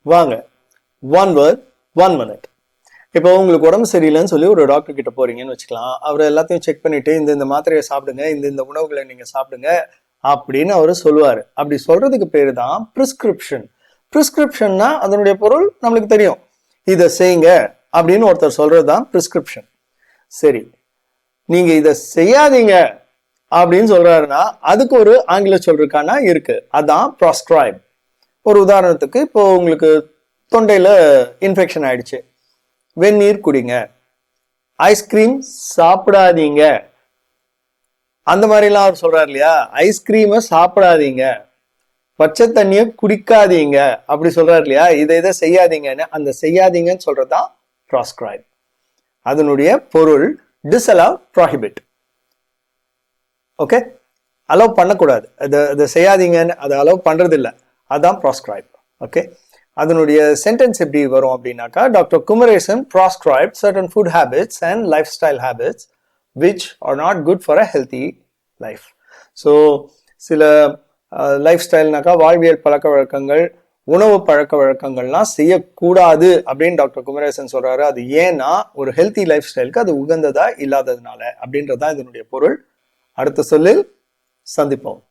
வாங்க, 1 word 1 minute. இப்போ உங்களுக்கு உடம்பு சரியில்லைன்னு சொல்லி ஒரு டாக்டர் கிட்ட போறீங்கன்னு வச்சுக்கலாம். அவர் எல்லாத்தையும் செக் பண்ணிட்டு இந்த மாத்திரையை சாப்பிடுங்க, இந்த உணவுகளை நீங்க சாப்பிடுங்க அப்படின்னு அவர் சொல்லுவாரு. அப்படி சொல்றதுக்கு பேரு தான் பிரிஸ்கிரிப்ஷன். பிரிஸ்கிரிப்ஷன்னா அதனுடைய பொருள் நம்மளுக்கு தெரியும். இதை செய்யுங்க அப்படின்னு ஒருத்தர் சொல்றதுதான் பிரிஸ்கிரிப்ஷன். சரி, நீங்க இதை செய்யாதீங்க அப்படின்னு சொல்றாருன்னா அதுக்கு ஒரு ஆங்கில சொல்றதுக்கான இருக்கு, அதான் ப்ராஸ்கிரைப். ஒரு உதாரணத்துக்கு இப்போ உங்களுக்கு தொண்டையில இன்ஃபெக்ஷன் ஆயிடுச்சு, வெந்நீர் குடிங்க, ஐஸ்கிரீம் சாப்பிடாதீங்க, அந்த மாதிரிலாம் அவர் சொல்றாரு இல்லையா. ஐஸ்கிரீமை சாப்பிடாதீங்க, பச்சை தண்ணியை குடிக்காதீங்க அப்படி சொல்றாரு இல்லையா. இதை செய்யாதீங்கன்னு, அந்த செய்யாதீங்கன்னு சொல்றதுதான் ப்ராஸ்கிரைப். அதனுடைய பொருள் டிஸ்அலவ், ப்ராஹிபிட். ஓகே, அலோவ் பண்ணக்கூடாது, அதை செய்யாதீங்கன்னு, அதை அலோவ் பண்றது இல்லை, அதான் ப்ராஸ்கிரைப். ஓகே, அதனுடைய சென்டென்ஸ் எப்படி வரும் அப்படின்னாக்கா, doctor Kumaresan prescribed certain food habits and lifestyle habits which are not good for a healthy life. So சில லைஃப் ஸ்டைல்னாக்கா வாழ்வியல் பழக்க வழக்கங்கள், உணவு பழக்க வழக்கங்கள்லாம் செய்யக்கூடாது அப்படின்னு டாக்டர் குமரேசன் சொல்றாரு. அது ஏன்னா ஒரு ஹெல்த்தி லைஃப் ஸ்டைலுக்கு அது உகந்ததா இல்லாததுனால அப்படின்றதான் இதனுடைய பொருள். அடுத்த சொல்லில் சந்திப்போம்.